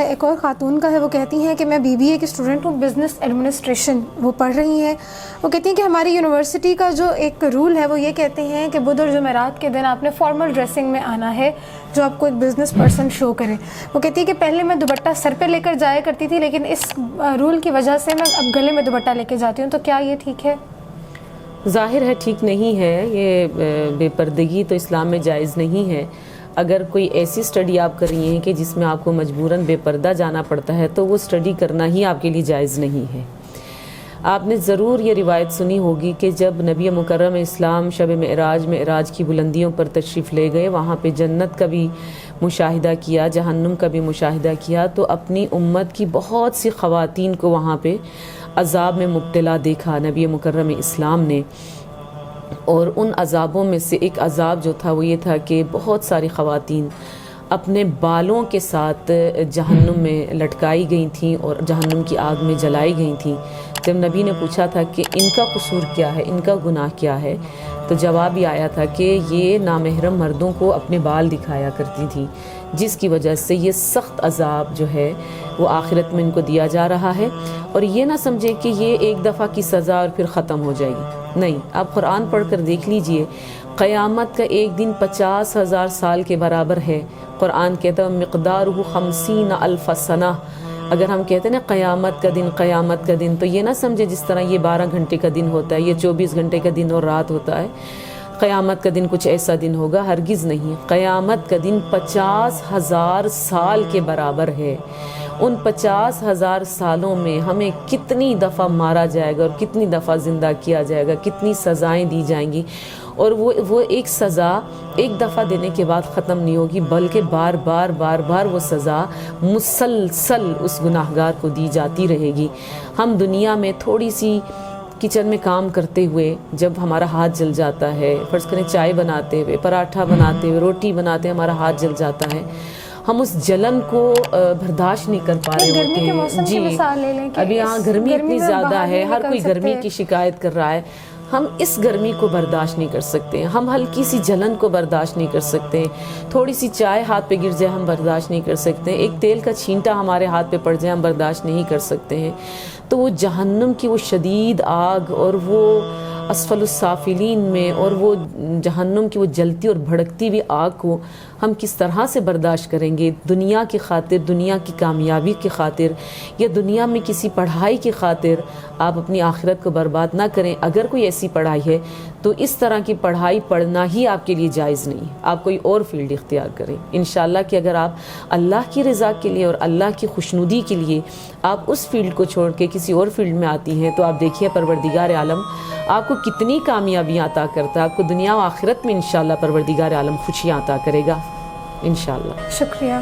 ایک اور خاتون کا ہے، وہ کہتی ہیں کہ میں BBA کی اسٹوڈنٹ ہوں، بزنس ایڈمنسٹریشن وہ پڑھ رہی ہیں۔ وہ کہتی ہیں کہ ہماری یونیورسٹی کا جو ایک رول ہے وہ یہ کہتے ہیں کہ بدھ اور جمعرات کے دن آپ نے فارمل ڈریسنگ میں آنا ہے جو آپ کو ایک بزنس پرسن شو کرے۔ وہ کہتی ہے کہ پہلے میں دوپٹہ سر پہ لے کر جایا کرتی تھی، لیکن اس رول کی وجہ سے میں اب گلے میں دوپٹہ لے کے جاتی ہوں، تو کیا یہ ٹھیک ہے؟ ظاہر ہے ٹھیک نہیں ہے، یہ بے پردگی تو اسلام میں جائز نہیں ہے۔ اگر کوئی ایسی سٹڈی آپ کر رہی ہیں کہ جس میں آپ کو مجبوراً بے پردہ جانا پڑتا ہے تو وہ سٹڈی کرنا ہی آپ کے لیے جائز نہیں ہے۔ آپ نے ضرور یہ روایت سنی ہوگی کہ جب نبی مکرم اسلام شب معراج کی بلندیوں پر تشریف لے گئے، وہاں پہ جنت کا بھی مشاہدہ کیا، جہنم کا بھی مشاہدہ کیا، تو اپنی امت کی بہت سی خواتین کو وہاں پہ عذاب میں مبتلا دیکھا نبی مکرم اسلام نے۔ اور ان عذابوں میں سے ایک عذاب جو تھا وہ یہ تھا کہ بہت ساری خواتین اپنے بالوں کے ساتھ جہنم میں لٹکائی گئی تھیں اور جہنم کی آگ میں جلائی گئی تھیں۔ جب نبی نے پوچھا تھا کہ ان کا قصور کیا ہے، ان کا گناہ کیا ہے، تو جواب یہ آیا تھا کہ یہ نامحرم مردوں کو اپنے بال دکھایا کرتی تھیں، جس کی وجہ سے یہ سخت عذاب جو ہے وہ آخرت میں ان کو دیا جا رہا ہے۔ اور یہ نہ سمجھے کہ یہ ایک دفعہ کی سزا اور پھر ختم ہو جائے گی، نہیں۔ آپ قرآن پڑھ کر دیکھ لیجئے، قیامت کا ایک دن 50,000 سال کے برابر ہے۔ قرآن کہتا ہے مقدارہ 50,000 سنہ۔ اگر ہم کہتے ہیں نا قیامت کا دن، تو یہ نہ سمجھے جس طرح یہ 12 گھنٹے کا دن ہوتا ہے، یہ 24 گھنٹے کا دن اور رات ہوتا ہے۔ قیامت کا دن کچھ ایسا دن ہوگا، ہرگز نہیں۔ قیامت کا دن 50,000 سال کے برابر ہے۔ ان 50,000 سالوں میں ہمیں کتنی دفعہ مارا جائے گا اور کتنی دفعہ زندہ کیا جائے گا، کتنی سزائیں دی جائیں گی، اور وہ ایک سزا ایک دفعہ دینے کے بعد ختم نہیں ہوگی، بلکہ بار بار وہ سزا مسلسل اس گناہگار کو دی جاتی رہے گی۔ ہم دنیا میں تھوڑی سی کچن میں کام کرتے ہوئے جب ہمارا ہاتھ جل جاتا ہے، فرض کریں چائے بناتے ہوئے، پراٹھا بناتے ہوئے، روٹی بناتے ہمارا ہاتھ جل جاتا ہے، ہم اس جلن کو برداشت نہیں کر پا رہے ہوتے ہیں۔ جی، ابھی یہاں گرمی اتنی زیادہ ہے، ہر کوئی گرمی کی شکایت کر رہا ہے، ہم اس گرمی کو برداشت نہیں کر سکتے، ہم ہلکی سی جلن کو برداشت نہیں کر سکتے، تھوڑی سی چائے ہاتھ پہ گر جائے ہم برداشت نہیں کر سکتے، ایک تیل کا چھینٹا ہمارے ہاتھ پہ پڑ جائے ہم برداشت نہیں کر سکتے ہیں۔ تو وہ جہنم کی وہ شدید آگ اور وہ اسفل السافلین میں اور وہ جہنم کی وہ جلتی اور بھڑکتی ہوئی آگ کو ہم کس طرح سے برداشت کریں گے؟ دنیا کی خاطر، دنیا کی کامیابی کی خاطر، یا دنیا میں کسی پڑھائی کی خاطر آپ اپنی آخرت کو برباد نہ کریں۔ اگر کوئی ایسی پڑھائی ہے تو اس طرح کی پڑھائی پڑھنا ہی آپ کے لیے جائز نہیں، آپ کوئی اور فیلڈ اختیار کریں۔ انشاءاللہ کہ اگر آپ اللہ کی رضا کے لیے اور اللہ کی خوشنودی کے لیے آپ اس فیلڈ کو چھوڑ کے کسی اور فیلڈ میں آتی ہیں، تو آپ دیکھیے پروردگار عالم آپ کو کتنی کامیابیاں عطا کرتا ہے، آپ کو دنیا و آخرت میں انشاءاللہ پروردگار عالم خوشیاں عطا کرے گا انشاءاللہ۔ شکریہ۔